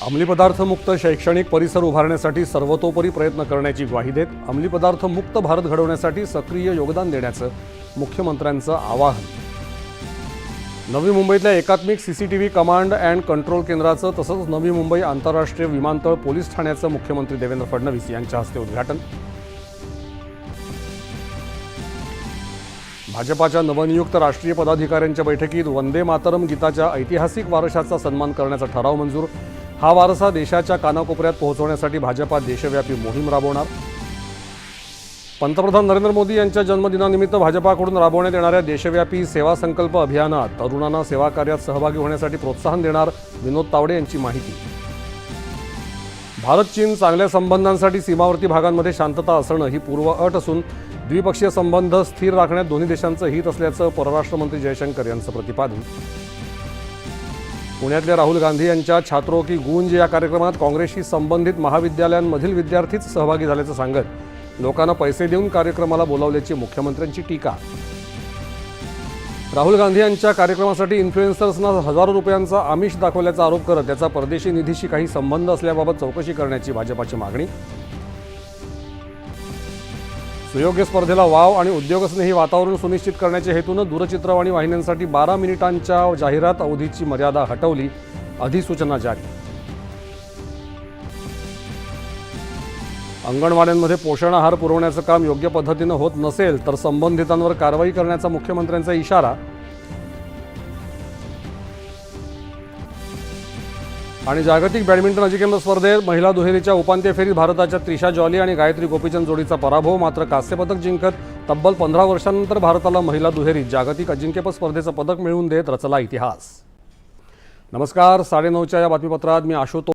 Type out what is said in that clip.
अंमली पदार्थ मुक्त शैक्षणिक परिसर उभारण्यासाठी सर्वतोपरी प्रयत्न करण्याची ग्वाही देत अंमली पदार्थ मुक्त भारत घडवण्यासाठी सक्रिय योगदान देण्याचं मुख्यमंत्र्यांचं आवाहन। नवी मुंबईतल्या एकात्मिक सीसीटीव्ही कमांड अँड कंट्रोल केंद्राचं तसंच नवी मुंबई आंतरराष्ट्रीय विमानतळ पोलीस ठाण्याचं मुख्यमंत्री देवेंद्र फडणवीस यांच्या हस्ते उद्घाटन। भाजपाच्या नवनियुक्त राष्ट्रीय पदाधिकाऱ्यांच्या बैठकीत वंदे मातरम गीताच्या ऐतिहासिक वारशाचा सन्मान करण्याचा ठराव मंजूर। हा वारसा देशाच्या कानाकोपऱ्यात पोहोचवण्यासाठी भाजपा देशव्यापी मोहीम राबवणार। पंतप्रधान नरेंद्र मोदी यांच्या जन्मदिनानिमित्त भाजपाकडून राबवण्यात येणाऱ्या देशव्यापी सेवा संकल्प अभियानात तरुणांना सेवा कार्यात सहभागी होण्यासाठी प्रोत्साहन देणार, विनोद तावडे यांची माहिती। भारत चीन चांगल्या संबंधांसाठी सीमावर्ती भागांमध्ये शांतता असणं ही पूर्वअट असून द्विपक्षीय संबंध स्थिर राखण्यात दोन्ही देशांचं हित असल्याचं परराष्ट्र मंत्री जयशंकर यांचं प्रतिपादन। पुण्यातल्या राहुल गांधी यांच्या छात्रों की गूंज या कार्यक्रमात काँग्रेसशी संबंधित महाविद्यालयांमधील विद्यार्थीच सहभागी झाल्याचं सांगत लोकांना पैसे देऊन कार्यक्रमाला बोलावल्याची मुख्यमंत्र्यांची टीका। राहुल गांधी यांच्या कार्यक्रमासाठी इन्फ्लुएन्सर्सना हजारो रुपयांचा आमिष दाखवल्याचा आरोप करत त्याचा परदेशी निधीशी काही संबंध असल्याबाबत चौकशी करण्याची भाजपाची मागणी। सुयोग्य स्पर्धेला वाव आणि उद्योगस्नेही वातावरण सुनिश्चित करण्याच्या हेतूनं दूरचित्रवाणी वाहिन्यांसाठी 12 मिनिटांच्या जाहिरात अवधीची मर्यादा हटवली, अधिसूचना जारी। अंगणवाड्यांमध्ये पोषण आहार पुरवण्याचं काम योग्य पद्धतीनं होत नसेल तर संबंधितांवर कारवाई करण्याचा मुख्यमंत्र्यांचा इशारा। आणि जागतिक बॅडमिंटन अजिंक्यपद स्पर्धेत महिला दुहेरीच्या उपांत्य फेरीत भारताच्या त्रिशा जॉली आणि गायत्री गोपीचंद जोडीचा पराभव। मात्र कांस्यपदक जिंकत तब्बल 15 वर्षांनंतर भारताला महिला दुहेरीत जागतिक अजिंक्यपद स्पर्धेचं पदक मिळवून देत रचला इतिहास। नमस्कार, 9:30च्या या बातमीपत्रात मी आशुतोष